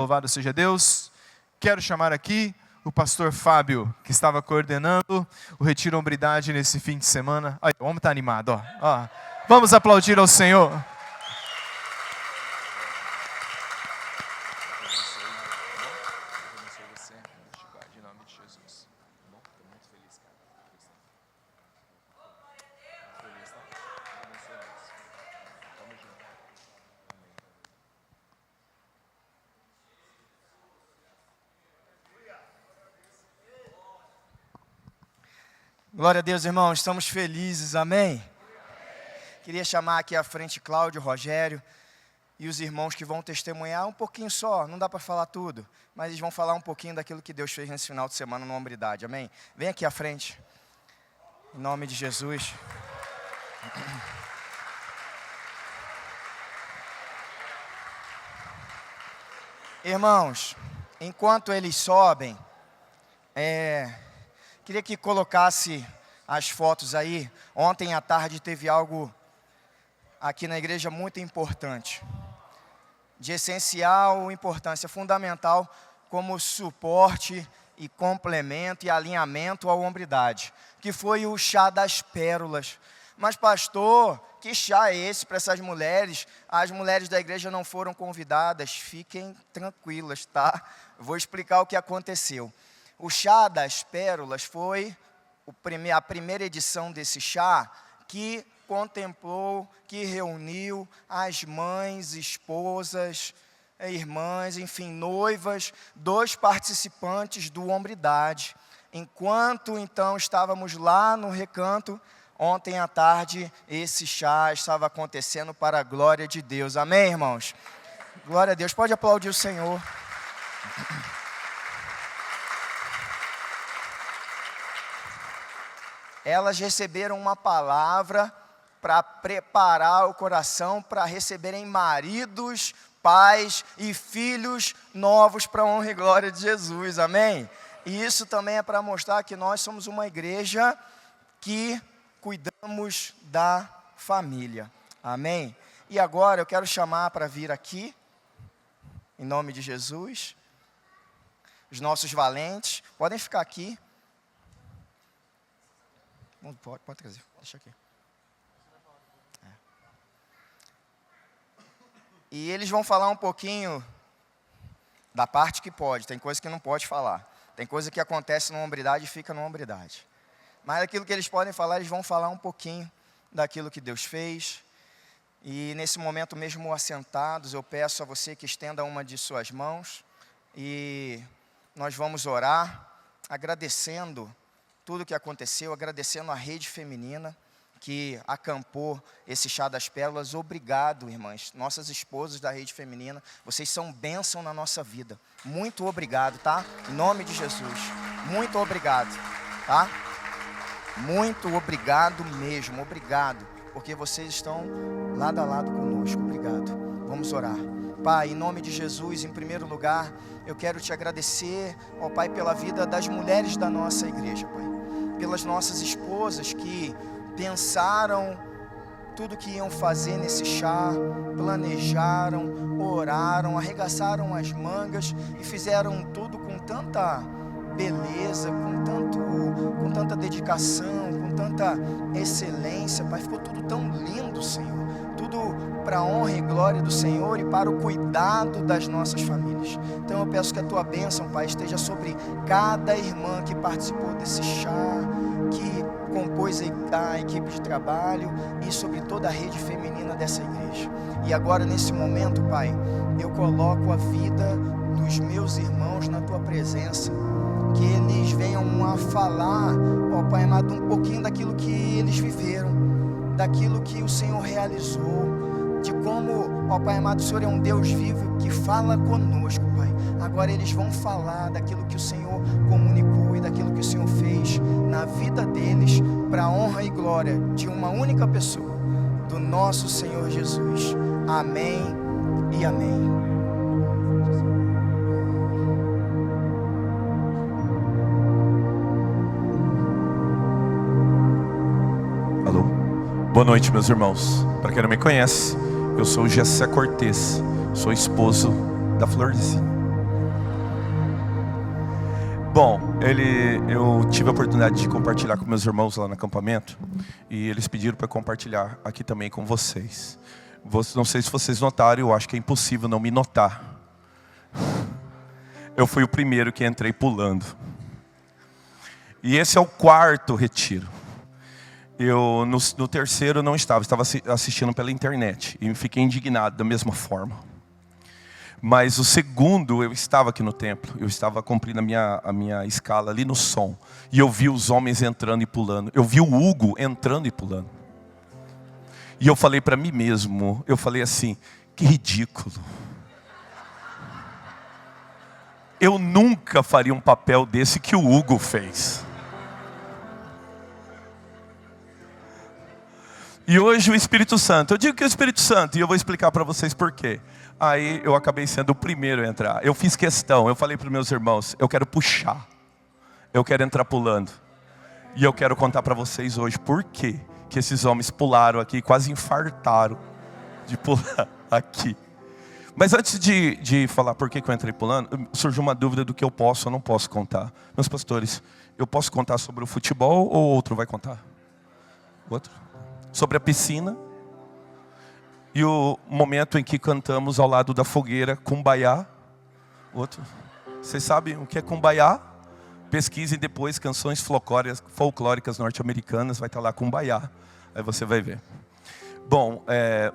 louvado seja Deus. Quero chamar aqui o pastor Fábio, que estava coordenando o Retiro Hombridade nesse fim de semana. Olha, o homem está animado, ó. Vamos aplaudir ao Senhor. Glória a Deus, irmãos, estamos felizes, amém? Queria chamar aqui à frente Cláudio, Rogério e os irmãos que vão testemunhar um pouquinho só, não dá para falar tudo, mas eles vão falar um pouquinho daquilo que Deus fez nesse final de semana no Hombridade, amém? Vem aqui à frente, em nome de Jesus. Irmãos, enquanto eles sobem, queria que colocasse as fotos aí. Ontem à tarde teve algo aqui na igreja muito importante, de essencial importância, fundamental como suporte e complemento e alinhamento à hombridade, que foi o chá das pérolas. Mas pastor, que chá é esse para essas mulheres? As mulheres da igreja não foram convidadas, fiquem tranquilas, tá? Vou explicar o que aconteceu. O chá das pérolas foi a primeira edição desse chá que contemplou, que reuniu as mães, esposas, irmãs, enfim, noivas, dos participantes do Hombridade. Enquanto então estávamos lá no recanto, ontem à tarde esse chá estava acontecendo para a glória de Deus. Amém, irmãos? Glória a Deus. Pode aplaudir o Senhor. Elas receberam uma palavra para preparar o coração para receberem maridos, pais e filhos novos para a honra e glória de Jesus, amém? E isso também é para mostrar que nós somos uma igreja que cuidamos da família, amém? E agora eu quero chamar para vir aqui, em nome de Jesus, os nossos valentes, podem ficar aqui. Pode trazer, deixa aqui. E eles vão falar um pouquinho da parte que pode, tem coisa que não pode falar. Tem coisa que acontece na hombridade e fica na hombridade. Mas aquilo que eles podem falar, eles vão falar um pouquinho daquilo que Deus fez. E nesse momento mesmo assentados, eu peço a você que estenda uma de suas mãos. E nós vamos orar, agradecendo tudo o que aconteceu, agradecendo a rede feminina que acampou esse chá das pérolas. Obrigado, irmãs, nossas esposas da rede feminina, vocês são bênção na nossa vida. Muito obrigado, tá? Em nome de Jesus, muito obrigado, tá? Muito obrigado mesmo, obrigado, porque vocês estão lado a lado conosco, obrigado. Vamos orar. Pai, em nome de Jesus, em primeiro lugar, eu quero te agradecer, ó Pai, pela vida das mulheres da nossa igreja, Pai. Pelas nossas esposas que pensaram tudo que iam fazer nesse chá, planejaram, oraram, arregaçaram as mangas e fizeram tudo com tanta beleza, com tanta dedicação, com tanta excelência, Pai. Ficou tudo tão lindo, Senhor. Tudo para a honra e glória do Senhor e para o cuidado das nossas famílias. Então eu peço que a Tua bênção, Pai, esteja sobre cada irmã que participou desse chá, que compôs a equipe de trabalho e sobre toda a rede feminina dessa igreja. E agora, nesse momento, Pai, eu coloco a vida dos meus irmãos na Tua presença, que eles venham a falar, ó Pai amado, um pouquinho daquilo que eles viveram, daquilo que o Senhor realizou, de como, ó Pai amado, o Senhor é um Deus vivo que fala conosco, Pai. Agora eles vão falar daquilo que o Senhor comunicou e daquilo que o Senhor fez na vida deles, para a honra e glória de uma única pessoa, do nosso Senhor Jesus. Amém e amém. Alô? Boa noite, meus irmãos. Para quem não me conhece, eu sou o Gessé Cortez, sou esposo da Florzinha. Bom, eu tive a oportunidade de compartilhar com meus irmãos lá no acampamento. E eles pediram para compartilhar aqui também com vocês. Não sei se vocês notaram, eu acho que é impossível não me notar. Eu fui o primeiro que entrei pulando. E esse é o quarto retiro. Eu no terceiro não estava assistindo pela internet. E fiquei indignado da mesma forma. Mas o segundo, eu estava aqui no templo. Eu estava cumprindo a minha escala ali no som. E eu vi os homens entrando e pulando. Eu vi o Hugo entrando e pulando. E eu falei para mim mesmo, eu falei assim, que ridículo. Eu nunca faria um papel desse que o Hugo fez. E hoje o Espírito Santo, eu digo que é o Espírito Santo, e eu vou explicar para vocês por quê. Aí eu acabei sendo o primeiro a entrar. Eu fiz questão, eu falei para os meus irmãos, eu quero puxar. Eu quero entrar pulando. E eu quero contar para vocês hoje por quê que esses homens pularam aqui, quase infartaram de pular aqui. Mas antes de falar por que eu entrei pulando, surgiu uma dúvida do que eu posso ou não posso contar. Meus pastores, eu posso contar sobre o futebol ou outro vai contar? Outro? Sobre a piscina. E o momento em que cantamos ao lado da fogueira, Kumbaya. Outro. Vocês sabem o que é Kumbaya? Pesquisem depois canções folclóricas norte-americanas, vai estar lá Kumbaya. Aí você vai ver. Bom,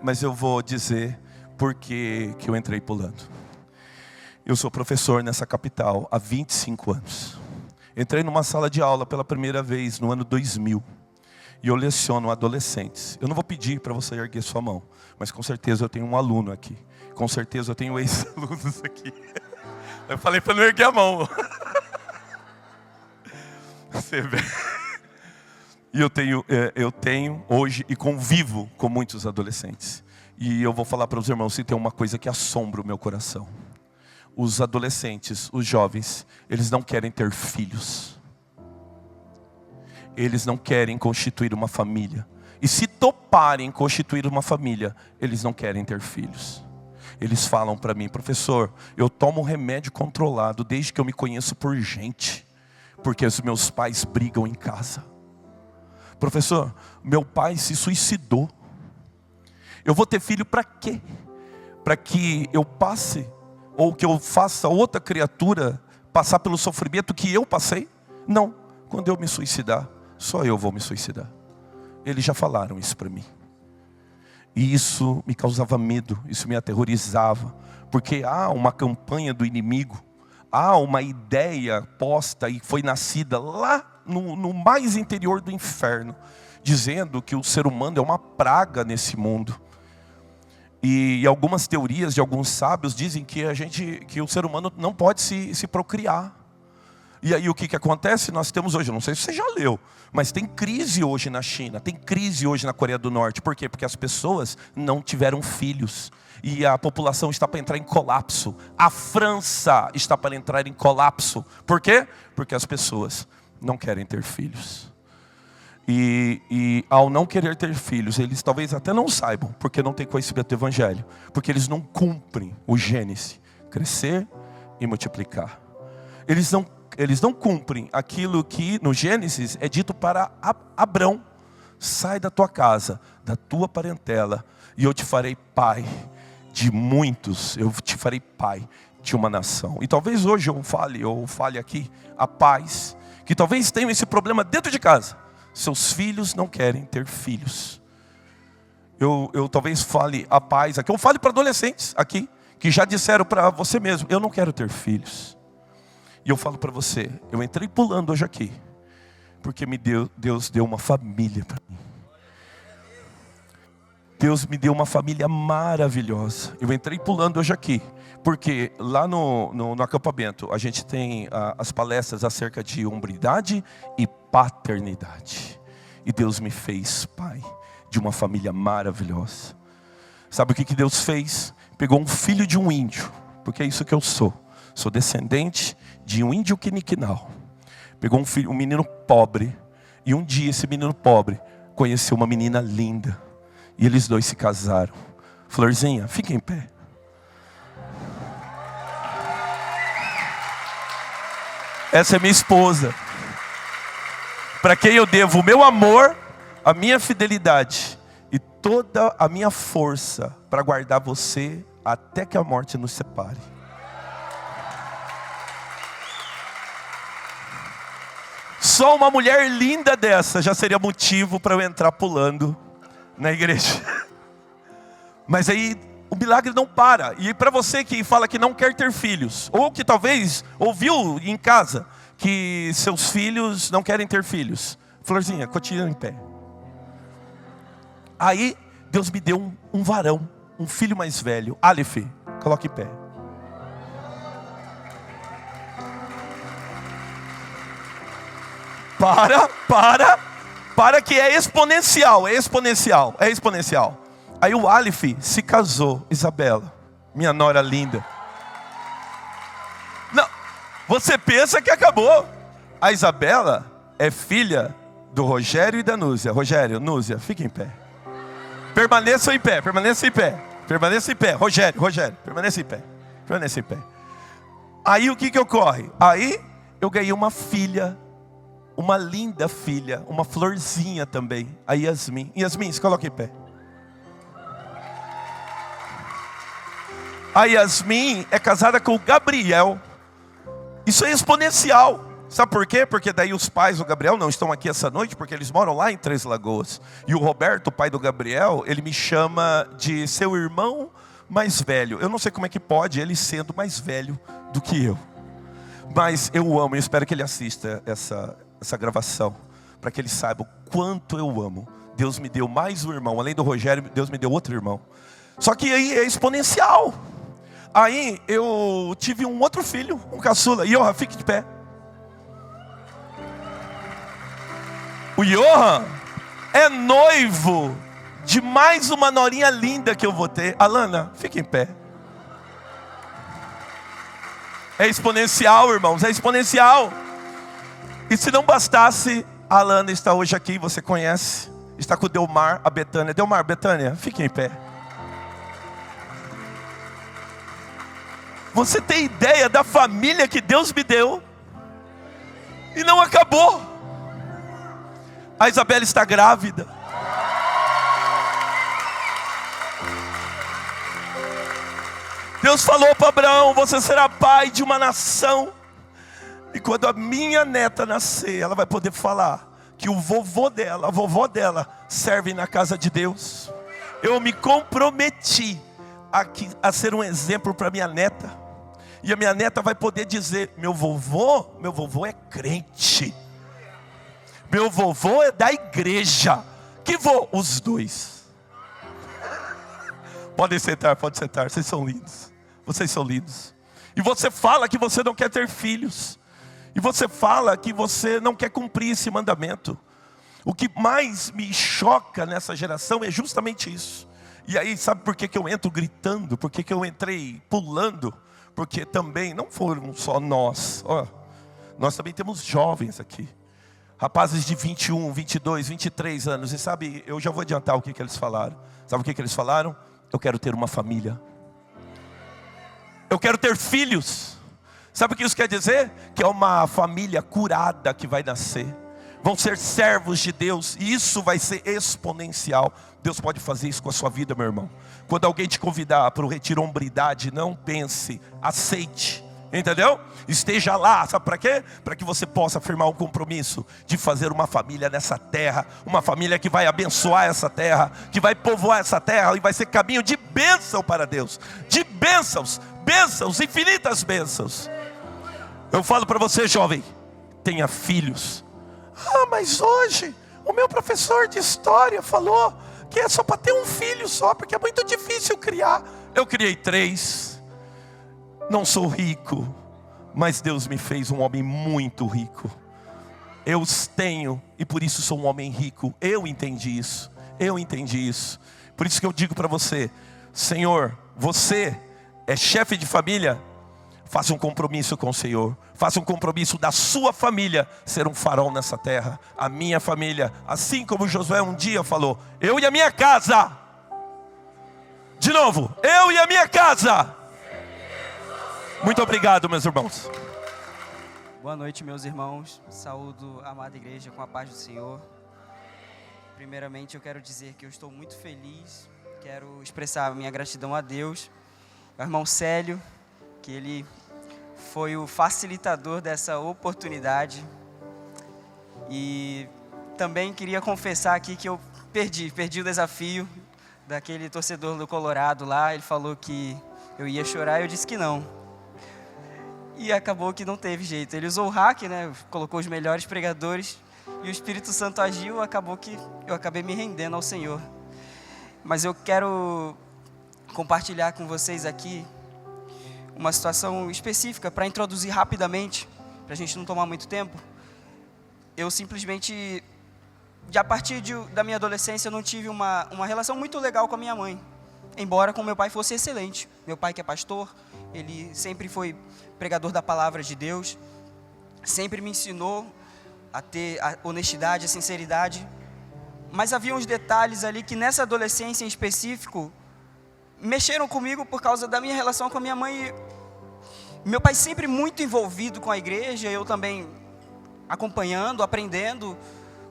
mas eu vou dizer por que eu entrei pulando. Eu sou professor nessa capital há 25 anos. Entrei numa sala de aula pela primeira vez no ano 2000. E eu leciono adolescentes. Eu não vou pedir para você erguer sua mão, mas com certeza eu tenho um aluno aqui. Com certeza eu tenho ex-alunos aqui. Eu falei para não erguer a mão. Você vê. E eu tenho hoje e convivo com muitos adolescentes. E eu vou falar para os irmãos se tem uma coisa que assombra o meu coração. Os adolescentes, os jovens, eles não querem ter filhos. Eles não querem constituir uma família. E se toparem constituir uma família, eles não querem ter filhos. Eles falam para mim, professor, eu tomo um remédio controlado desde que eu me conheço por gente. Porque os meus pais brigam em casa. Professor, meu pai se suicidou. Eu vou ter filho para quê? Para que eu passe, ou que eu faça outra criatura passar pelo sofrimento que eu passei? Não, quando eu me suicidar, só eu vou me suicidar. Eles já falaram isso para mim. E isso me causava medo, isso me aterrorizava. Porque há uma campanha do inimigo, há uma ideia posta e foi nascida lá no mais interior do inferno, dizendo que o ser humano é uma praga nesse mundo. E algumas teorias de alguns sábios dizem que o ser humano não pode se procriar. E aí o que acontece? Nós temos hoje, não sei se você já leu, mas tem crise hoje na China, tem crise hoje na Coreia do Norte. Por quê? Porque as pessoas não tiveram filhos. E a população está para entrar em colapso. A França está para entrar em colapso. Por quê? Porque as pessoas não querem ter filhos. E ao não querer ter filhos, eles talvez até não saibam, porque não têm conhecimento do Evangelho. Porque eles não cumprem o Gênesis, crescer e multiplicar. Eles não cumprem aquilo que no Gênesis é dito para Abrão. Sai da tua casa, da tua parentela, e eu te farei pai de muitos, eu te farei pai de uma nação. E talvez hoje eu fale aqui a pais, que talvez tenham esse problema dentro de casa. Seus filhos não querem ter filhos. Eu talvez fale a pais aqui, eu fale para adolescentes aqui, que já disseram para você mesmo, eu não quero ter filhos. E eu falo para você, eu entrei pulando hoje aqui, porque Deus deu uma família para mim. Deus me deu uma família maravilhosa. Eu entrei pulando hoje aqui, porque lá no acampamento a gente tem as palestras acerca de hombridade e paternidade. E Deus me fez pai de uma família maravilhosa. Sabe o que Deus fez? Pegou um filho de um índio, porque é isso que eu sou. Sou descendente de um índio quiniquinal. Pegou um menino pobre. E um dia esse menino pobre conheceu uma menina linda. E eles dois se casaram. Florzinha, fica em pé. Essa é minha esposa. Para quem eu devo o meu amor, a minha fidelidade e toda a minha força para guardar você até que a morte nos separe. Só uma mulher linda dessa já seria motivo para eu entrar pulando na igreja. Mas aí o milagre não para. E para você que fala que não quer ter filhos, ou que talvez ouviu em casa que seus filhos não querem ter filhos, Florzinha, continua em pé. Aí Deus me deu um varão, um filho mais velho, Aleph, coloque em pé. Para que é exponencial. Aí o Aleph se casou, Isabela, minha nora linda. Não, você pensa que acabou. A Isabela é filha do Rogério e da Núzia. Rogério, Núzia, fiquem em pé. Permaneçam em pé. Rogério, permaneça em pé. Aí o que ocorre? Aí eu ganhei uma filha, uma linda filha, uma florzinha também, a Yasmin. Yasmin, se coloca em pé. A Yasmin é casada com o Gabriel. Isso é exponencial. Sabe por quê? Porque daí os pais do Gabriel não estão aqui essa noite, porque eles moram lá em Três Lagoas. E o Roberto, o pai do Gabriel, ele me chama de seu irmão mais velho. Eu não sei como é que pode ele sendo mais velho do que eu. Mas eu o amo, eu espero que ele assista essa gravação, para que ele saiba o quanto eu amo. Deus me deu mais um irmão, além do Rogério, Deus me deu outro irmão. Só que aí é exponencial. Aí eu tive um outro filho, um caçula. Johan, fique de pé. O Johan é noivo de mais uma norinha linda que eu vou ter. Alana, fique em pé. É exponencial, irmãos, é exponencial. E se não bastasse, a Alana está hoje aqui, você conhece. Está com o Delmar, a Betânia. Delmar, Betânia, fique em pé. Você tem ideia da família que Deus me deu? E não acabou. A Isabela está grávida. Deus falou para Abraão: você será pai de uma nação. E quando a minha neta nascer, ela vai poder falar que o vovô dela, a vovó dela, serve na casa de Deus. Eu me comprometi a ser um exemplo para minha neta. E a minha neta vai poder dizer: meu vovô é crente. Meu vovô é da igreja. Que vô? Os dois. Podem sentar, vocês são lindos. Vocês são lindos. E você fala que você não quer ter filhos. E você fala que você não quer cumprir esse mandamento. O que mais me choca nessa geração é justamente isso. E aí, sabe por que eu entro gritando? Por que eu entrei pulando? Porque também não foram só nós. Nós também temos jovens aqui. Rapazes de 21, 22, 23 anos. E sabe, eu já vou adiantar o que eles falaram. Sabe o que eles falaram? Eu quero ter uma família. Eu quero ter filhos. Sabe o que isso quer dizer? Que é uma família curada que vai nascer. Vão ser servos de Deus. E isso vai ser exponencial. Deus pode fazer isso com a sua vida, meu irmão. Quando alguém te convidar para o Retiro Hombridade, não pense, aceite. Entendeu? Esteja lá, sabe para quê? Para que você possa firmar um compromisso de fazer uma família nessa terra. Uma família que vai abençoar essa terra, que vai povoar essa terra e vai ser caminho de bênção para Deus. De bênçãos, infinitas bênçãos. Eu falo para você, jovem, tenha filhos. Mas hoje o meu professor de história falou que é só para ter um filho só, porque é muito difícil criar. Eu criei 3. Não sou rico, mas Deus me fez um homem muito rico. Eu os tenho e por isso sou um homem rico. Eu entendi isso. Por isso que eu digo para você: Senhor, você é chefe de família? Faça um compromisso com o Senhor. Faça um compromisso da sua família ser um farol nessa terra. A minha família, assim como Josué um dia falou: eu e a minha casa. De novo, eu e a minha casa. Muito obrigado, meus irmãos. Boa noite, meus irmãos. Saúdo a amada igreja com a paz do Senhor. Primeiramente, eu quero dizer que eu estou muito feliz. Quero expressar a minha gratidão a Deus, ao irmão Célio, que ele foi o facilitador dessa oportunidade. E também queria confessar aqui que eu perdi o desafio daquele torcedor do Colorado lá. Ele falou que eu ia chorar e eu disse que não. E acabou que não teve jeito. Ele usou o hack, né? Colocou os melhores pregadores e o Espírito Santo agiu. Acabou que eu acabei me rendendo ao Senhor. Mas eu quero compartilhar com vocês aqui uma situação específica para introduzir rapidamente, para a gente não tomar muito tempo. Eu simplesmente, a partir da minha adolescência, eu não tive uma relação muito legal com a minha mãe, embora com meu pai fosse excelente. Meu pai, que é pastor, ele sempre foi pregador da palavra de Deus, sempre me ensinou a ter a honestidade, a sinceridade, mas havia uns detalhes ali que nessa adolescência em específico mexeram comigo por causa da minha relação com a minha mãe. Meu pai sempre muito envolvido com a igreja, eu também acompanhando, aprendendo.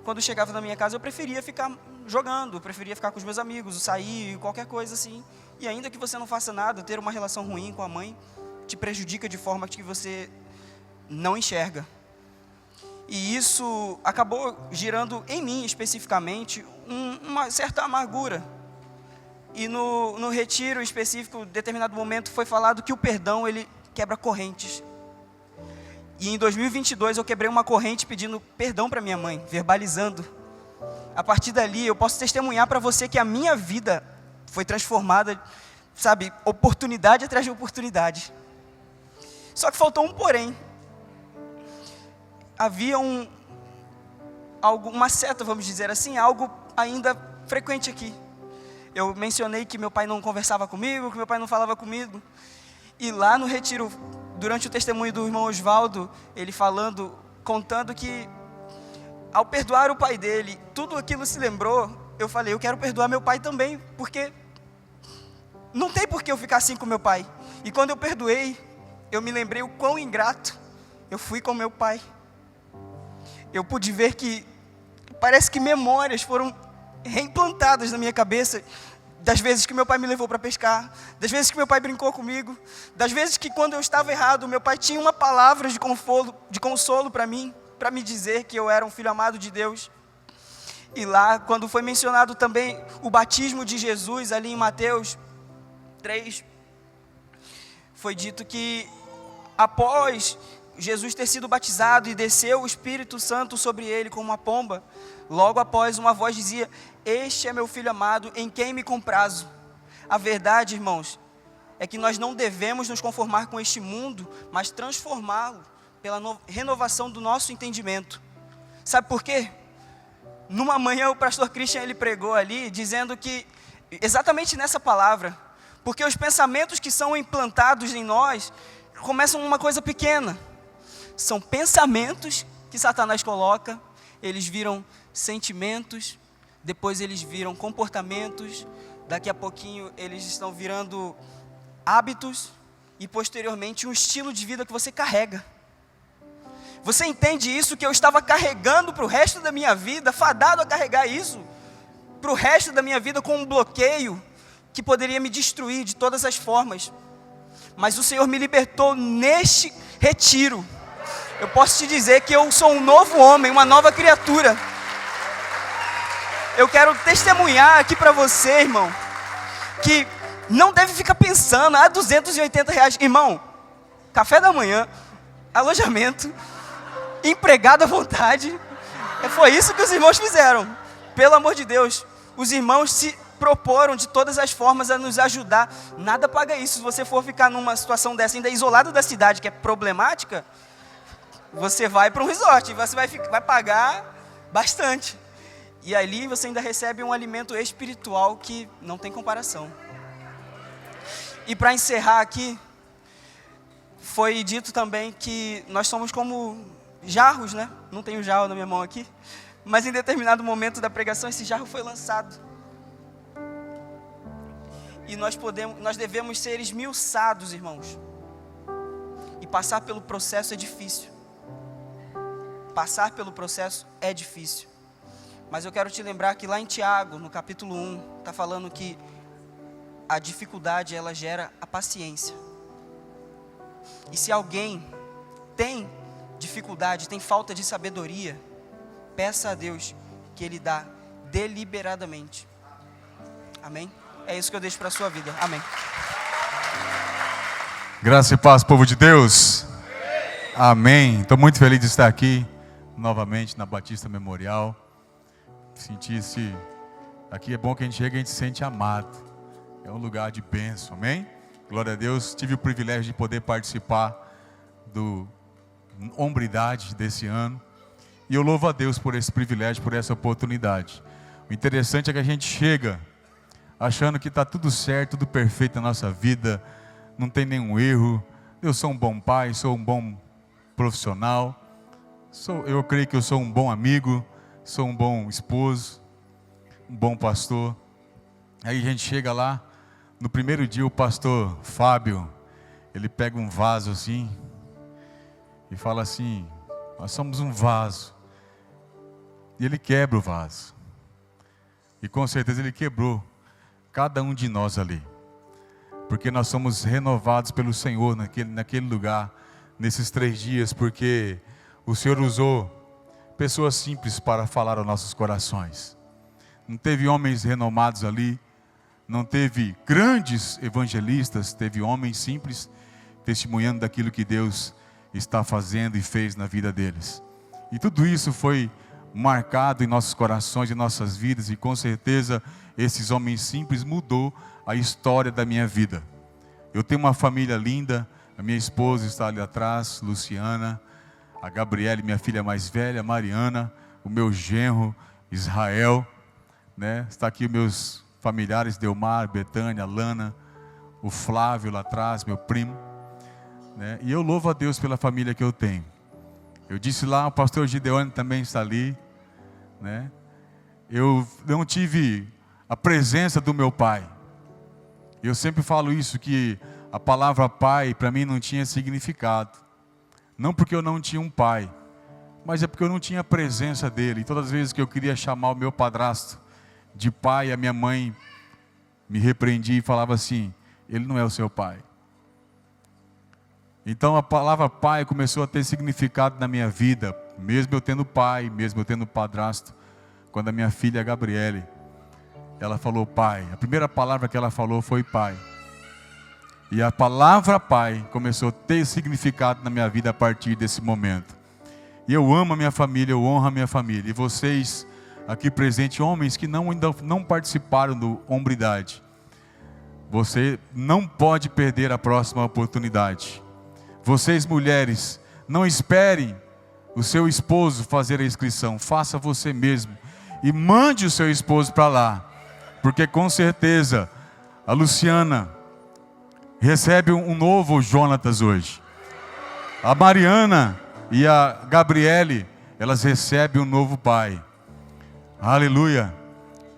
Quando chegava na minha casa, eu preferia ficar jogando, eu preferia ficar com os meus amigos, sair, qualquer coisa assim. E ainda que você não faça nada, ter uma relação ruim com a mãe te prejudica de forma que você não enxerga. E isso acabou gerando em mim, especificamente, uma certa amargura. E no retiro específico, em determinado momento, foi falado que o perdão, ele quebra correntes. E em 2022, eu quebrei uma corrente pedindo perdão para minha mãe, verbalizando. A partir dali, eu posso testemunhar para você que a minha vida foi transformada, sabe, oportunidade atrás de oportunidade. Só que faltou um porém. Havia uma seta, vamos dizer assim, algo ainda frequente aqui. Eu mencionei que meu pai não conversava comigo, que meu pai não falava comigo. E lá no retiro, durante o testemunho do irmão Osvaldo, ele contando que ao perdoar o pai dele, tudo aquilo se lembrou. Eu falei, eu quero perdoar meu pai também, porque não tem por que eu ficar assim com meu pai. E quando eu perdoei, eu me lembrei o quão ingrato eu fui com meu pai. Eu pude ver que parece que memórias foram reimplantadas na minha cabeça, das vezes que meu pai me levou para pescar, das vezes que meu pai brincou comigo, das vezes que quando eu estava errado, meu pai tinha uma palavra de consolo para mim, para me dizer que eu era um filho amado de Deus. E lá, quando foi mencionado também o batismo de Jesus, ali em Mateus 3, foi dito que após Jesus ter sido batizado e desceu o Espírito Santo sobre ele como uma pomba, logo após uma voz dizia, este é meu filho amado, em quem me comprazo. A verdade, irmãos, é que nós não devemos nos conformar com este mundo, mas transformá-lo pela renovação do nosso entendimento. Sabe por quê? Numa manhã o pastor Christian, ele pregou ali, dizendo que, exatamente nessa palavra, porque os pensamentos que são implantados em nós, começam uma coisa pequena. São pensamentos que Satanás coloca, eles viram sentimentos, depois eles viram comportamentos, daqui a pouquinho eles estão virando hábitos e posteriormente um estilo de vida que você carrega. Você entende isso que eu estava carregando para o resto da minha vida, fadado a carregar isso para o resto da minha vida com um bloqueio que poderia me destruir de todas as formas. Mas o Senhor me libertou neste retiro. Eu posso te dizer que eu sou um novo homem, uma nova criatura. Eu quero testemunhar aqui para você, irmão, que não deve ficar pensando, R$280. Irmão, café da manhã, alojamento, empregado à vontade. Foi isso que os irmãos fizeram. Pelo amor de Deus, os irmãos se proporam de todas as formas a nos ajudar. Nada paga isso. Se você for ficar numa situação dessa, ainda isolado da cidade, que é problemática, você vai para um resort e você vai pagar bastante. E ali você ainda recebe um alimento espiritual que não tem comparação. E para encerrar aqui, foi dito também que nós somos como jarros, né? Não tenho jarro na minha mão aqui, mas em determinado momento da pregação esse jarro foi lançado. E nós devemos ser esmiuçados, irmãos. E passar pelo processo é difícil. passar pelo processo é difícil. Mas eu quero te lembrar que lá em Tiago, no capítulo 1, está falando que a dificuldade, ela gera a paciência. E se alguém tem dificuldade, tem falta de sabedoria, peça a Deus que Ele dá deliberadamente. Amém? É isso que eu deixo para a sua vida. Amém. Graça e paz, povo de Deus. Amém. Estou muito feliz de estar aqui novamente na Batista Memorial. Sentir-se aqui é bom que a gente chega e a gente se sente amado. É um lugar de bênção, amém? Glória a Deus. Tive o privilégio de poder participar do Hombridade desse ano. E eu louvo a Deus por esse privilégio, por essa oportunidade. O interessante é que a gente chega achando que está tudo certo, tudo perfeito na nossa vida, não tem nenhum erro. Eu sou um bom pai, sou um bom profissional, eu creio que eu sou um bom amigo, sou um bom esposo, um bom pastor. Aí a gente chega lá, no primeiro dia o pastor Fábio, ele pega um vaso assim, e fala assim: nós somos um vaso. E ele quebra o vaso. E com certeza ele quebrou cada um de nós ali. Porque nós somos renovados pelo Senhor naquele lugar, nesses 3 dias, porque o Senhor usou pessoas simples para falar aos nossos corações. Não teve homens renomados ali, não teve grandes evangelistas, teve homens simples testemunhando daquilo que Deus está fazendo e fez na vida deles. E tudo isso foi marcado em nossos corações, em nossas vidas, e com certeza esses homens simples mudou a história da minha vida. Eu tenho uma família linda, a minha esposa está ali atrás, Luciana, a Gabriele, minha filha mais velha, Mariana, o meu genro, Israel, né? Está aqui meus familiares, Delmar, Betânia, Lana, o Flávio lá atrás, meu primo, né? E eu louvo a Deus pela família que eu tenho. Eu disse lá, o pastor Gideone também está ali, né? Eu não tive a presença do meu pai. Eu sempre falo isso, que a palavra pai para mim não tinha significado. Não porque eu não tinha um pai, mas é porque eu não tinha a presença dele. E todas as vezes que eu queria chamar o meu padrasto de pai, a minha mãe me repreendia e falava assim: ele não é o seu pai. Então a palavra pai começou a ter significado na minha vida, mesmo eu tendo pai, mesmo eu tendo padrasto. Quando a minha filha Gabriele, ela falou pai, a primeira palavra que ela falou foi pai. E a palavra pai começou a ter significado na minha vida a partir desse momento. E eu amo a minha família, eu honro a minha família. E vocês aqui presentes, homens que ainda não participaram do Hombridade, você não pode perder a próxima oportunidade. Vocês mulheres, não esperem o seu esposo fazer a inscrição, faça você mesmo e mande o seu esposo para lá, porque com certeza a Luciana recebe um novo Jonatas hoje. A Mariana e a Gabriele, elas recebem um novo pai. Aleluia.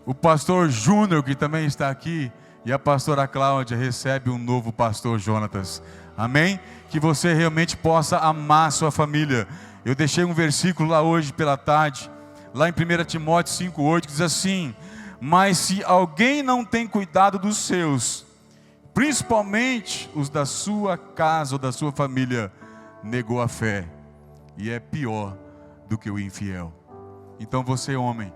O pastor Júnior, que também está aqui, e a pastora Cláudia recebe um novo pastor Jonatas. Amém? Que você realmente possa amar sua família. Eu deixei um versículo lá hoje pela tarde, lá em 1 Timóteo 5,8, que diz assim: mas se alguém não tem cuidado dos seus, principalmente os da sua casa ou da sua família, negou a fé, e é pior do que o infiel. Então você, homem,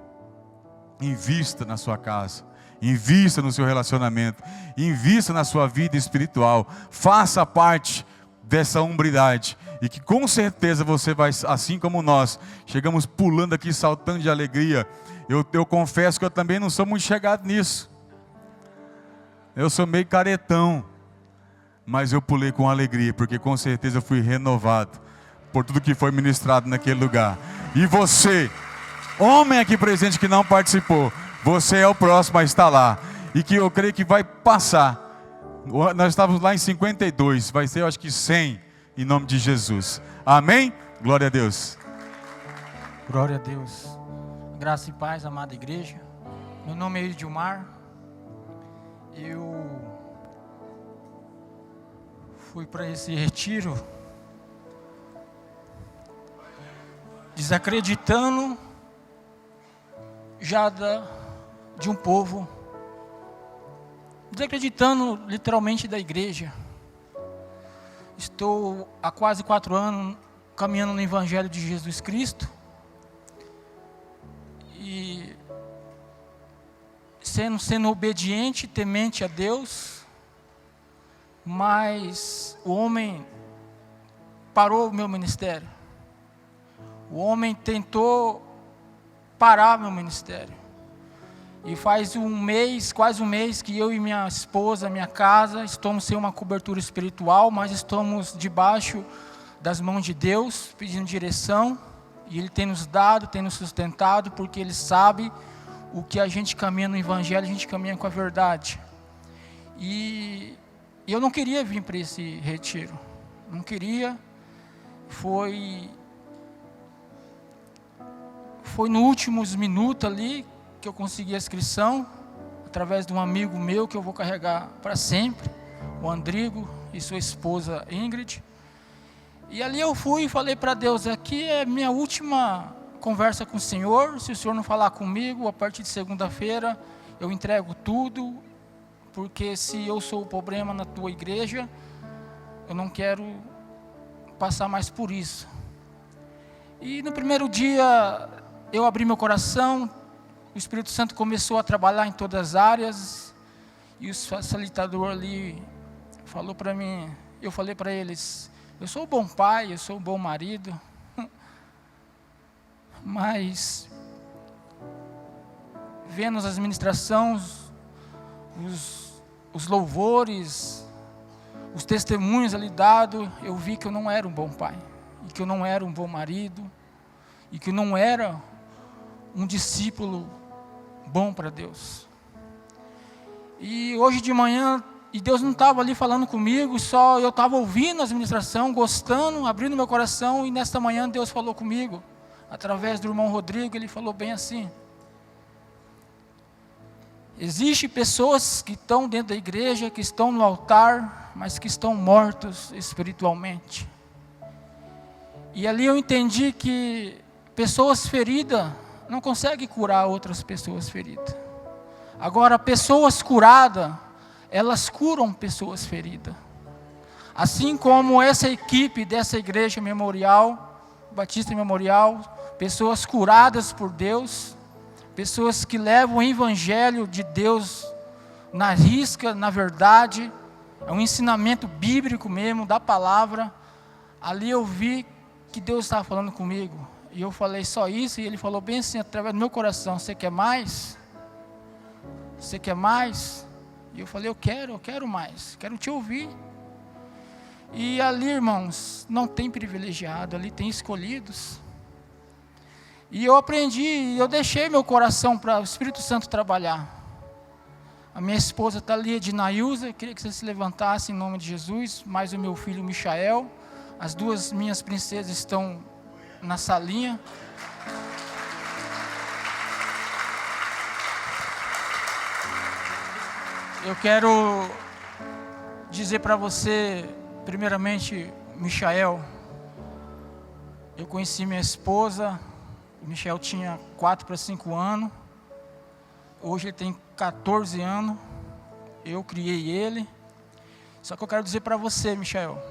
invista na sua casa, invista no seu relacionamento, invista na sua vida espiritual, faça parte dessa hombridade, e que com certeza você vai, assim como nós, chegamos pulando aqui, saltando de alegria. Eu confesso que eu também não sou muito chegado nisso, eu sou meio caretão, mas eu pulei com alegria, porque com certeza eu fui renovado por tudo que foi ministrado naquele lugar. E você, homem aqui presente que não participou, você é o próximo a estar lá, e que eu creio que vai passar. Nós estávamos lá em 52, vai ser eu acho que 100, em nome de Jesus. Amém? Glória a Deus. Glória a Deus. Graça e paz, amada igreja. Meu nome é Edilmar. Eu fui para esse retiro desacreditando já de um povo, desacreditando literalmente da igreja. Estou há quase 4 anos caminhando no Evangelho de Jesus Cristo e sendo obediente, temente a Deus, mas o homem parou o meu ministério. O homem tentou parar meu ministério. E faz quase um mês, que eu e minha esposa, minha casa, estamos sem uma cobertura espiritual, mas estamos debaixo das mãos de Deus, pedindo direção. E Ele tem nos dado, tem nos sustentado, porque Ele sabe o que a gente caminha no Evangelho, a gente caminha com a verdade. E eu não queria vir para esse retiro. Não queria. Foi nos últimos minutos ali que eu consegui a inscrição, através de um amigo meu que eu vou carregar para sempre, o Andrigo e sua esposa Ingrid. E ali eu fui e falei para Deus: aqui é minha última conversa com o Senhor. Se o Senhor não falar comigo, a partir de segunda-feira eu entrego tudo, porque se eu sou o problema na tua igreja, eu não quero passar mais por isso. E no primeiro dia eu abri meu coração, o Espírito Santo começou a trabalhar em todas as áreas, e o facilitador ali falou para mim, eu falei para eles: eu sou um bom pai, eu sou um bom marido, mas vendo as ministrações, os louvores, os testemunhos ali dados, eu vi que eu não era um bom pai, e que eu não era um bom marido, e que eu não era um discípulo bom para Deus. E hoje de manhã, e Deus não estava ali falando comigo, só eu estava ouvindo as ministrações, gostando, abrindo meu coração, e nesta manhã Deus falou comigo, através do irmão Rodrigo. Ele falou bem assim: existem pessoas que estão dentro da igreja, que estão no altar, mas que estão mortos espiritualmente. E ali eu entendi que pessoas feridas não conseguem curar outras pessoas feridas. Agora, pessoas curadas, elas curam pessoas feridas. Assim como essa equipe dessa igreja memorial, Batista Memorial, pessoas curadas por Deus, pessoas que levam o Evangelho de Deus na risca, na verdade, é um ensinamento bíblico mesmo, da palavra. Ali eu vi que Deus estava falando comigo, e eu falei só isso, e Ele falou bem assim, através do meu coração: você quer mais? Você quer mais? E eu falei: eu quero mais, quero te ouvir. E ali, irmãos, não tem privilegiado, ali tem escolhidos. E eu aprendi, eu deixei meu coração para o Espírito Santo trabalhar. A minha esposa está ali, Ednailza, eu queria que você se levantasse em nome de Jesus, mais o meu filho Michael. As duas minhas princesas estão na salinha. Eu quero dizer para você, primeiramente, Michael, eu conheci minha esposa, o Michael tinha 4 para 5 anos, hoje ele tem 14 anos, eu criei ele. Só que eu quero dizer para você, Michael,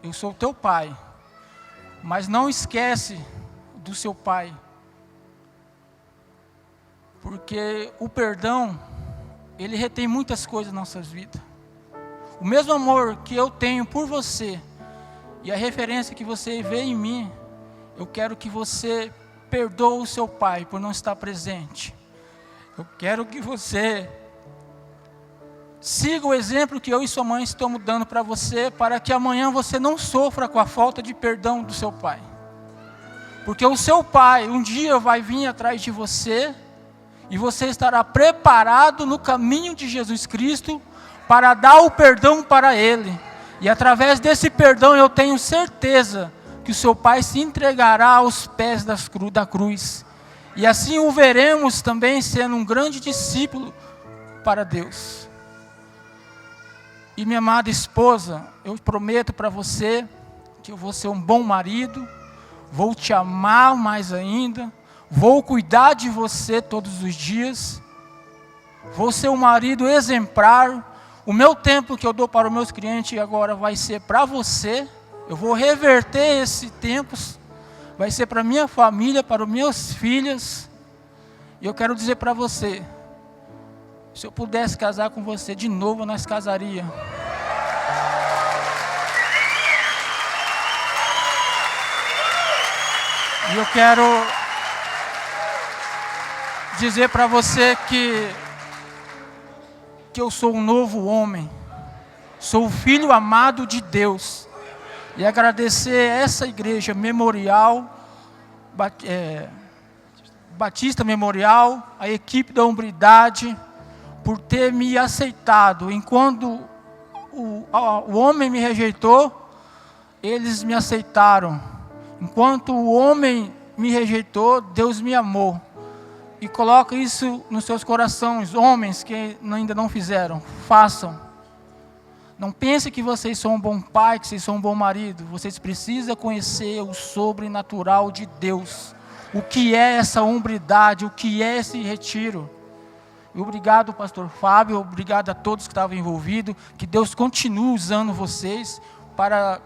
eu sou teu pai, mas não esquece do seu pai, porque o perdão, ele retém muitas coisas nas nossas vidas. O mesmo amor que eu tenho por você, e a referência que você vê em mim, eu quero que você perdoe o seu pai por não estar presente. Eu quero que você siga o exemplo que eu e sua mãe estamos dando para você, para que amanhã você não sofra com a falta de perdão do seu pai. Porque o seu pai um dia vai vir atrás de você, e você estará preparado no caminho de Jesus Cristo para dar o perdão para ele. E através desse perdão eu tenho certeza que o seu pai se entregará aos pés da cruz. E assim o veremos também sendo um grande discípulo para Deus. E minha amada esposa, eu prometo para você que eu vou ser um bom marido, vou te amar mais ainda, vou cuidar de você todos os dias, vou ser um marido exemplar. O meu tempo que eu dou para os meus clientes agora vai ser para você. Eu vou reverter esse tempo, vai ser para minha família, para os meus filhos. E eu quero dizer para você, se eu pudesse casar com você de novo, nós casaria. E eu quero dizer para você que eu sou um novo homem, sou o filho amado de Deus. E agradecer essa igreja memorial, Batista Memorial, a equipe da Hombridade, por ter me aceitado. Enquanto o homem me rejeitou, eles me aceitaram. Enquanto o homem me rejeitou, Deus me amou. E coloca isso nos seus corações, homens que ainda não fizeram, façam. Não pense que vocês são um bom pai, que vocês são um bom marido. Vocês precisam conhecer o sobrenatural de Deus. O que é essa hombridade, o que é esse retiro. E obrigado, pastor Fábio, obrigado a todos que estavam envolvidos. Que Deus continue usando vocês para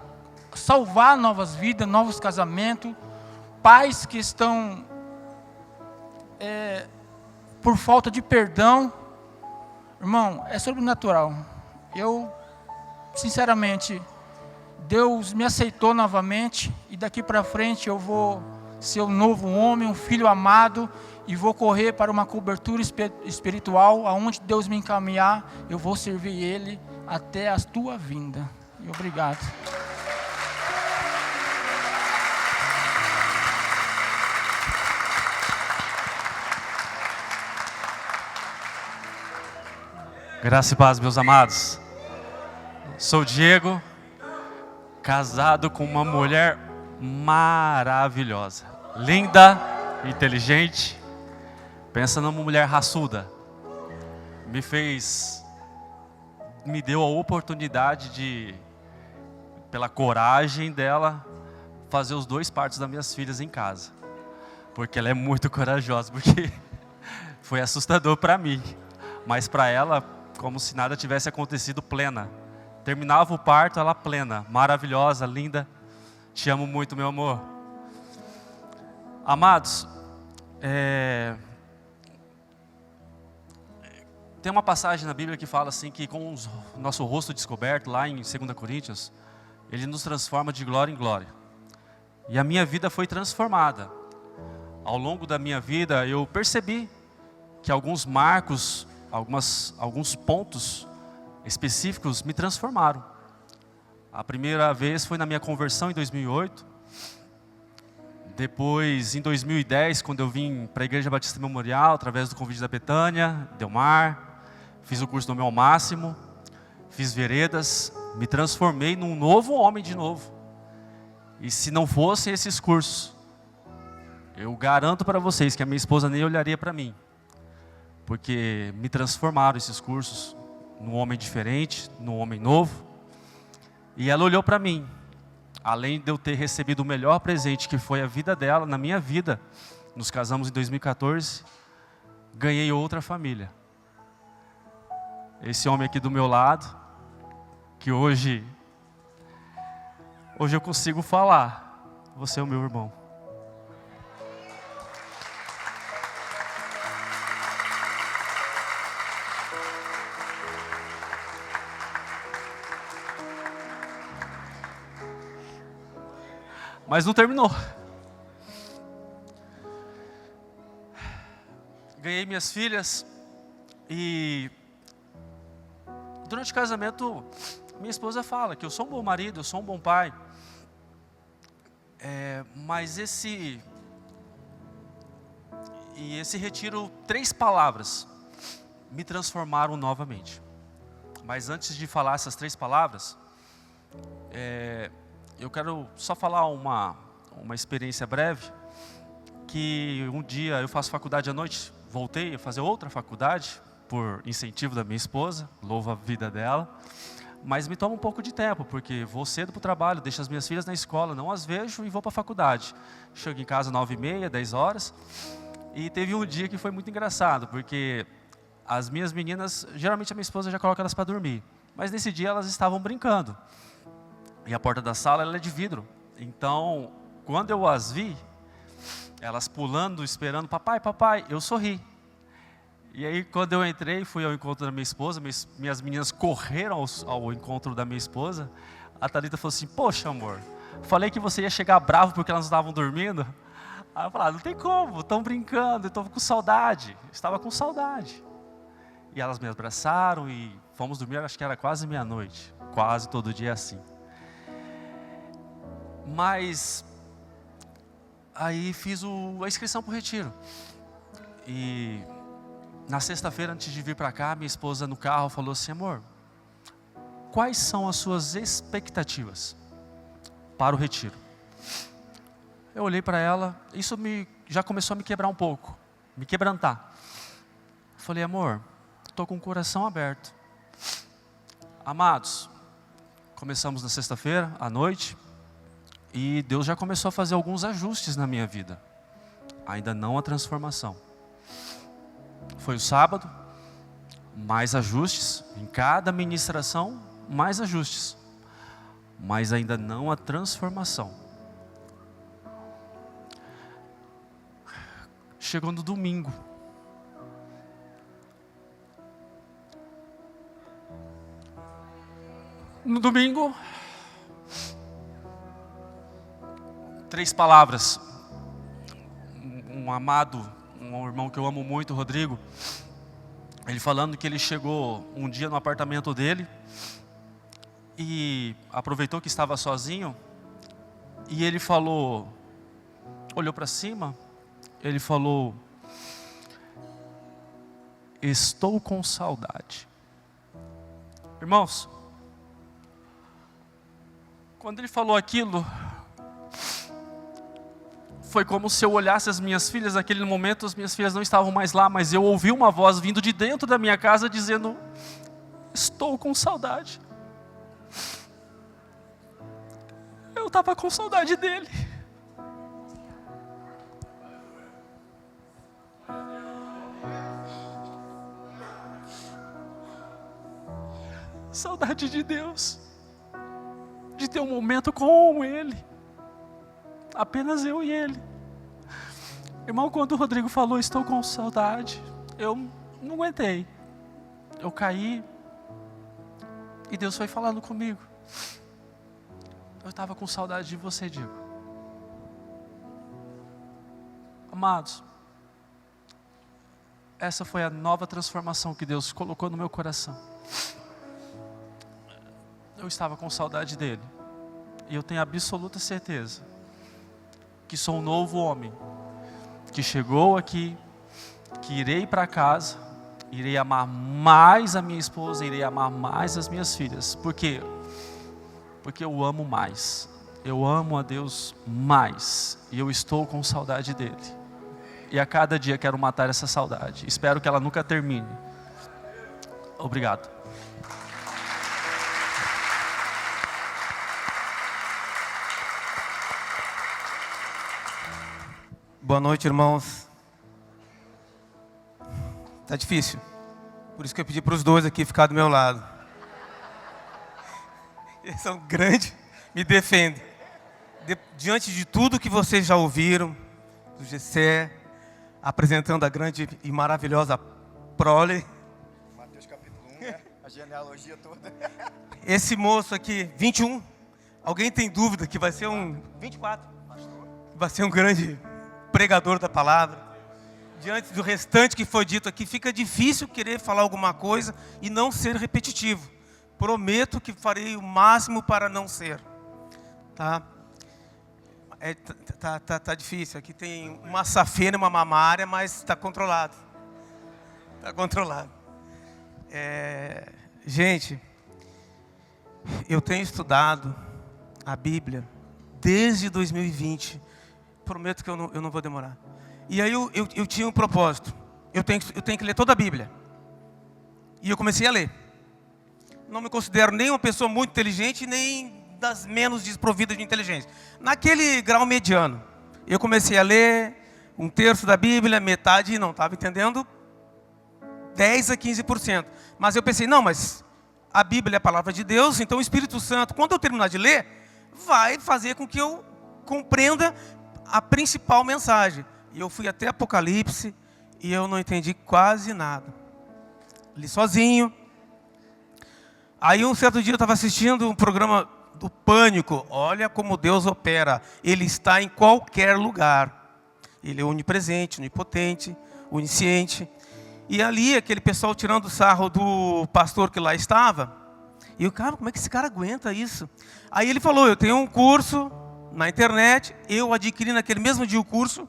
salvar novas vidas, novos casamentos. Pais que estão por falta de perdão. Irmão, é sobrenatural. Sinceramente, Deus me aceitou novamente e daqui para frente eu vou ser um novo homem, um filho amado e vou correr para uma cobertura espiritual, aonde Deus me encaminhar, eu vou servir Ele até a tua vinda. E obrigado. Graça e paz, meus amados. Sou Diego, casado com uma mulher maravilhosa, linda, inteligente. Pensa numa mulher raçuda. Me deu a oportunidade de, pela coragem dela, fazer os 2 partos das minhas filhas em casa. Porque ela é muito corajosa, porque foi assustador para mim. Mas para ela, como se nada tivesse acontecido, plena. Terminava o parto, ela plena, maravilhosa, linda. Te amo muito, meu amor. Amados, tem uma passagem na Bíblia que fala assim, que com o nosso rosto descoberto, lá em 2 Coríntios, Ele nos transforma de glória em glória. E a minha vida foi transformada. Ao longo da minha vida, eu percebi que alguns marcos, alguns pontos específicos me transformaram. A primeira vez foi na minha conversão em 2008. Depois, em 2010, quando eu vim para a Igreja Batista Memorial, através do convite da Betânia, Delmar, fiz o curso do Meu Máximo, fiz veredas, me transformei num novo homem de novo. E se não fossem esses cursos, eu garanto para vocês que a minha esposa nem olharia para mim. Porque me transformaram esses cursos num homem diferente, num homem novo. E ela olhou para mim. Além de eu ter recebido o melhor presente, que foi a vida dela, na minha vida, nos casamos em 2014, ganhei outra família. Esse homem aqui do meu lado, que hoje eu consigo falar, você é o meu irmão. Mas não terminou. Ganhei minhas filhas e durante o casamento minha esposa fala que eu sou um bom marido, eu sou um bom pai. Mas esse retiro, 3 palavras me transformaram novamente. Mas antes de falar essas 3 palavras, eu quero só falar uma experiência breve, que um dia eu faço faculdade à noite, voltei a fazer outra faculdade, por incentivo da minha esposa, louvo a vida dela, Mas me toma um pouco de tempo, porque vou cedo para o trabalho, deixo as minhas filhas na escola, não as vejo e vou para a faculdade. Chego em casa 9h30, 10 horas. E teve um dia que foi muito engraçado, porque as minhas meninas, geralmente a minha esposa já coloca elas para dormir. Mas nesse dia elas estavam brincando. E a porta da sala ela é de vidro. Então, quando eu as vi, elas pulando, esperando, papai, papai, eu sorri. E aí, quando eu entrei, fui ao encontro da minha esposa, minhas meninas correram ao encontro da minha esposa. A Thalita falou assim, poxa amor, falei que você ia chegar bravo porque elas não estavam dormindo. Aí eu falei, não tem como, estão brincando, eu estou com saudade. Estava com saudade. E elas me abraçaram e fomos dormir, acho que era quase meia-noite. Quase todo dia é assim. Mas aí fiz a inscrição para o retiro. E na sexta-feira, antes de vir para cá, minha esposa no carro falou assim, amor, quais são as suas expectativas para o retiro? Eu olhei para ela, isso já começou a me quebrar um pouco, me quebrantar. Falei, amor, estou com o coração aberto. Amados, começamos na sexta-feira, à noite, e Deus já começou a fazer alguns ajustes na minha vida. Ainda não a transformação. Foi o sábado, mais ajustes, em cada ministração, mais ajustes. Mas ainda não a transformação. Chegou no domingo. No domingo, 3 palavras. Um amado, um irmão que eu amo muito, Rodrigo, ele falando que ele chegou um dia no apartamento dele e aproveitou que estava sozinho e ele falou, olhou para cima, ele falou, estou com saudade. Irmãos, quando ele falou aquilo, foi como se eu olhasse as minhas filhas. Naquele momento as minhas filhas não estavam mais lá, mas eu ouvi uma voz vindo de dentro da minha casa dizendo, estou com saudade. Eu estava com saudade dele. Saudade de Deus, de ter um momento com Ele, apenas eu e Ele. Irmão, quando o Rodrigo falou, estou com saudade, eu não aguentei, eu caí, e Deus foi falando comigo, eu estava com saudade de você, Diego. Amados, essa foi a nova transformação que Deus colocou no meu coração. Eu estava com saudade dele. E eu tenho absoluta certeza que sou um novo homem, que chegou aqui, que irei para casa, irei amar mais a minha esposa, irei amar mais as minhas filhas. Por quê? Porque eu amo mais. Eu amo a Deus mais. E eu estou com saudade dele. E a cada dia quero matar essa saudade. Espero que ela nunca termine. Obrigado. Boa noite, irmãos. Tá difícil. Por isso que eu pedi para os dois aqui ficar do meu lado. Eles são grandes, me defendem. Diante de tudo que vocês já ouviram, do Gessé, apresentando a grande e maravilhosa prole. Mateus capítulo 1, né? A genealogia toda. Esse moço aqui, 21. Alguém tem dúvida que vai ser 24. Vai ser um grande pregador da palavra. Diante do restante que foi dito aqui, fica difícil querer falar alguma coisa e não ser repetitivo. Prometo que farei o máximo para não ser. Tá? Tá difícil. Aqui tem uma safena e uma mamária, mas está controlado. Está controlado. Gente, eu tenho estudado a Bíblia desde 2020. Prometo que eu não vou demorar. E aí eu tinha um propósito. Eu tenho que ler toda a Bíblia. E eu comecei a ler. não me considero nem uma pessoa muito inteligente, nem das menos desprovidas de inteligência. Naquele grau mediano. Eu comecei a ler um terço da Bíblia, metade não estava entendendo, 10 a 15%. Mas eu pensei, não, mas a Bíblia é a palavra de Deus, então o Espírito Santo, quando eu terminar de ler, vai fazer com que eu compreenda a principal mensagem. E eu fui até Apocalipse e eu não entendi quase nada. Li sozinho. Aí um certo dia eu estava assistindo um programa do Pânico. Olha como Deus opera. Ele está em qualquer lugar. Ele é onipresente, onipotente, onisciente. E ali aquele pessoal tirando sarro do pastor que lá estava. E eu, cara, como é que esse cara aguenta isso? Aí ele falou, eu tenho um curso na internet. Eu adquiri naquele mesmo dia o curso.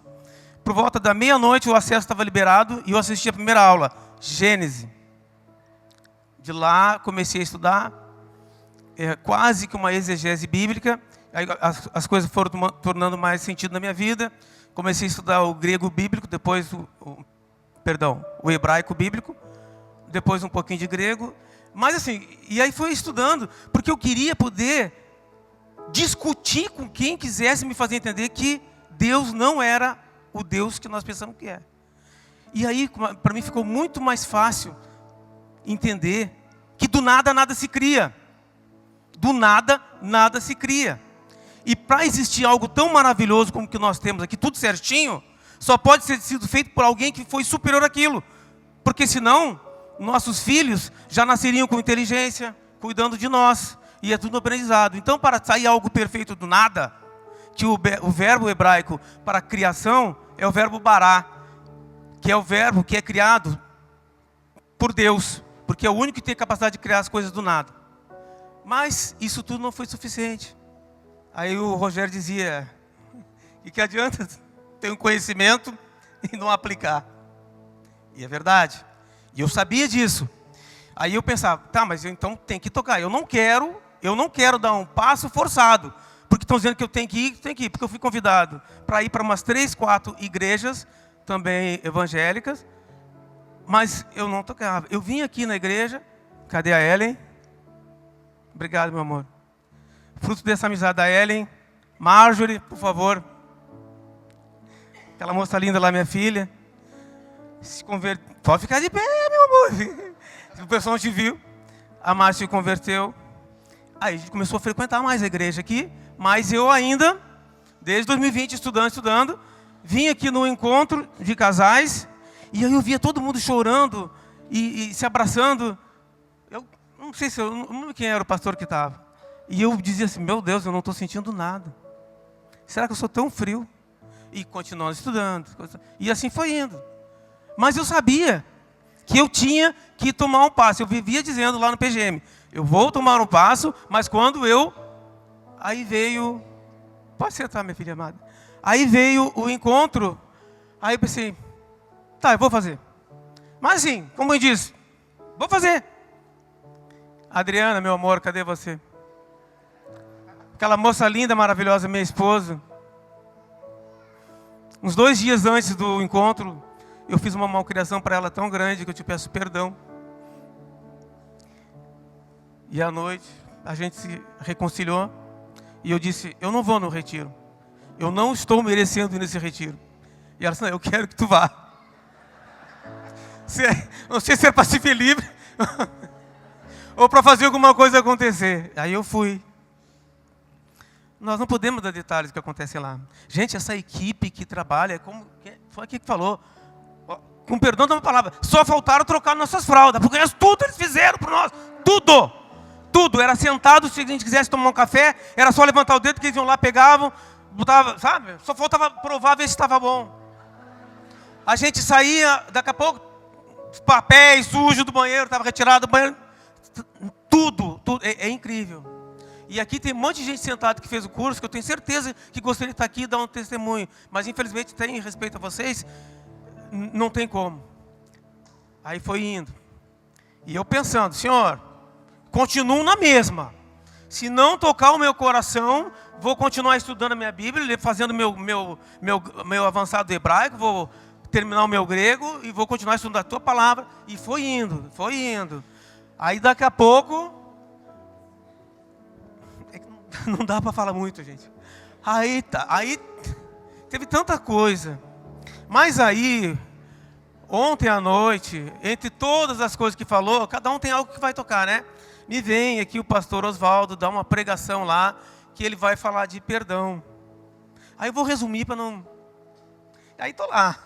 Por volta da meia-noite o acesso estava liberado e eu assisti a primeira aula, Gênesis. De lá comecei a estudar, quase que uma exegese bíblica. Aí as coisas foram tornando mais sentido na minha vida. Comecei a estudar o grego bíblico, depois o hebraico bíblico, depois um pouquinho de grego. Mas assim, e aí fui estudando, porque eu queria poder discutir com quem quisesse me fazer entender que Deus não era o Deus que nós pensamos que é. E aí, para mim, ficou muito mais fácil entender que do nada, nada se cria. Do nada, nada se cria. E para existir algo tão maravilhoso como que nós temos aqui, tudo certinho, só pode ser sido feito por alguém que foi superior àquilo. Porque senão, nossos filhos já nasceriam com inteligência, cuidando de nós. E é tudo aprendizado. Então, para sair algo perfeito do nada, que o verbo hebraico para criação é o verbo bará, que é o verbo que é criado por Deus, porque é o único que tem capacidade de criar as coisas do nada. Mas isso tudo não foi suficiente. Aí o Rogério dizia, e que adianta ter um conhecimento e não aplicar. E é verdade. E eu sabia disso. Aí eu pensava, tá, mas eu então tenho que tocar. Eu não quero dar um passo forçado. Porque estão dizendo que eu tenho que ir, porque eu fui convidado para ir para umas 3, 4 igrejas, também evangélicas, mas eu não tocava. Eu vim aqui na igreja, cadê a Ellen? Obrigado, meu amor. Fruto dessa amizade da Ellen, Marjorie, por favor. Aquela moça linda lá, minha filha. Se converteu. Pode ficar de pé, meu amor. Se o pessoal não te viu, a Márcia se converteu. Aí a gente começou a frequentar mais a igreja aqui. Mas eu ainda, desde 2020, estudando, vim aqui no encontro de casais, e aí eu via todo mundo chorando e se abraçando. Eu não sei se eu não lembro quem era o pastor que estava. E eu dizia assim, meu Deus, eu não estou sentindo nada. Será que eu sou tão frio? E continuando estudando. E assim foi indo. Mas eu sabia que eu tinha que tomar um passo. Eu vivia dizendo lá no PGM, eu vou tomar um passo, mas quando eu... Aí veio, pode sentar, minha filha amada. Aí veio o encontro, aí eu pensei, tá, eu vou fazer. Mas assim, como eu disse, vou fazer. Adriana, meu amor, cadê você? Aquela moça linda, maravilhosa, minha esposa. Uns 2 dias antes do encontro, eu fiz uma malcriação para ela tão grande que eu te peço perdão. E à noite, a gente se reconciliou. E eu disse, eu não vou no retiro. Eu não estou merecendo ir nesse retiro. E ela disse, não, eu quero que tu vá. Não sei se é para se ver livre ou para fazer alguma coisa acontecer. Aí eu fui. Nós não podemos dar detalhes do que acontece lá. Gente, essa equipe que trabalha, como foi aqui que falou, com perdão da minha palavra, só faltaram trocar nossas fraldas, porque tudo eles fizeram por nós. Tudo. Tudo, era sentado, se a gente quisesse tomar um café, era só levantar o dedo que eles iam lá, pegavam, botavam, sabe? Só faltava provar, ver se estava bom. A gente saía, daqui a pouco, os papéis sujos do banheiro, estava retirado do banheiro. Tudo, é incrível. E aqui tem um monte de gente sentada que fez o curso, que eu tenho certeza que gostaria de estar aqui e dar um testemunho. Mas infelizmente, tem respeito a vocês, não tem como. Aí foi indo. E eu pensando, Senhor, continuo na mesma. Se não tocar o meu coração, vou continuar estudando a minha Bíblia, fazendo meu avançado hebraico, vou terminar o meu grego e vou continuar estudando a tua palavra. E foi indo, foi indo. Aí daqui a pouco, Não dá para falar muito, gente. Aí teve tanta coisa. Mas aí, ontem à noite, entre todas as coisas que falou, cada um tem algo que vai tocar, né? Me vem aqui o pastor Oswaldo dar uma pregação lá, que ele vai falar de perdão. Aí eu vou resumir para não... Aí tô lá.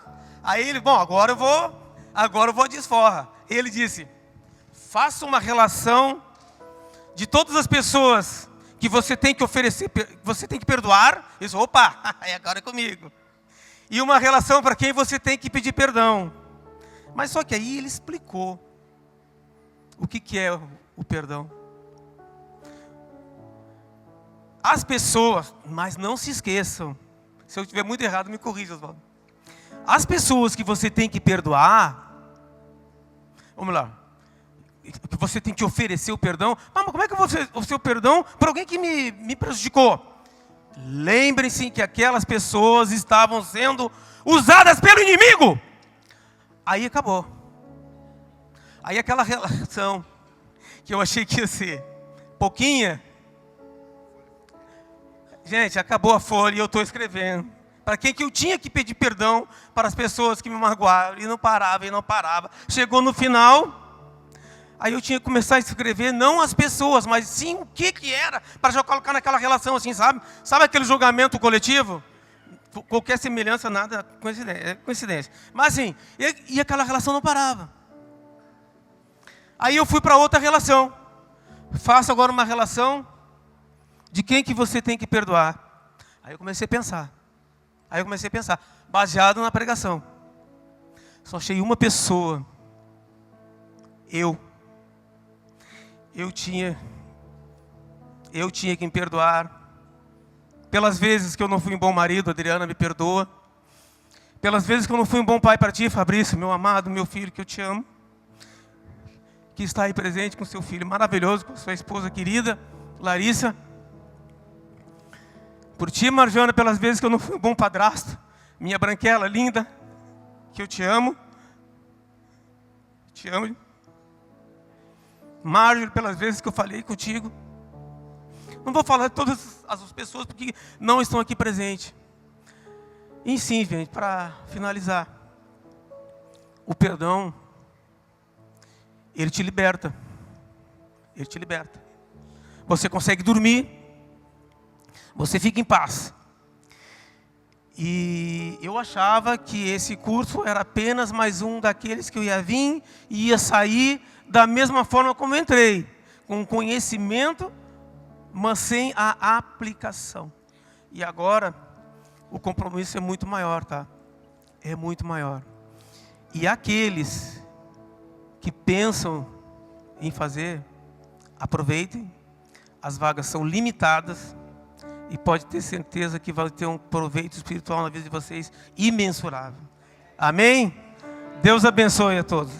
Aí ele, bom, agora eu vou à desforra. Ele disse, faça uma relação de todas as pessoas que você tem que oferecer, você tem que perdoar. Eu disse, opa, agora é comigo. E uma relação para quem você tem que pedir perdão. Mas só que aí ele explicou o que é o perdão. As pessoas, mas não se esqueçam, se eu estiver muito errado, me corrija, Oswaldo. As pessoas que você tem que perdoar, vamos lá, que você tem que oferecer o perdão. Mas como é que eu vou oferecer o perdão para alguém que me prejudicou? Lembrem-se que aquelas pessoas estavam sendo usadas pelo inimigo. Aí acabou. Aí aquela relação que eu achei que ia ser pouquinha, gente, acabou a folha e eu estou escrevendo. Para quem que eu tinha que pedir perdão para as pessoas que me magoaram. E não parava. Chegou no final, aí eu tinha que começar a escrever, não as pessoas, mas sim o que era, para já colocar naquela relação assim, sabe? Sabe aquele julgamento coletivo? Qualquer semelhança, nada, coincidência. Mas assim, e aquela relação não parava. Aí eu fui para outra relação. Faço agora uma relação de quem que você tem que perdoar. Aí eu comecei a pensar, baseado na pregação. Só achei uma pessoa. Eu tinha que me perdoar. Pelas vezes que eu não fui um bom marido, Adriana, me perdoa. Pelas vezes que eu não fui um bom pai para ti, Fabrício, meu amado, meu filho, que eu te amo. Que está aí presente com seu filho maravilhoso, com sua esposa querida, Larissa. Por ti, Marjana, pelas vezes que eu não fui um bom padrasto. Minha branquela linda, que eu te amo. Te amo. Marjorie, pelas vezes que eu falei contigo. Não vou falar de todas as pessoas porque não estão aqui presentes. E sim, gente, para finalizar. O perdão, ele te liberta. Ele te liberta. Você consegue dormir. Você fica em paz. E eu achava que esse curso era apenas mais um daqueles que eu ia vir e ia sair da mesma forma como eu entrei, com conhecimento, mas sem a aplicação. E agora, o compromisso é muito maior, tá? É muito maior. E aqueles que pensam em fazer, aproveitem, as vagas são limitadas e pode ter certeza que vai ter um proveito espiritual na vida de vocês imensurável. Amém? Deus abençoe a todos.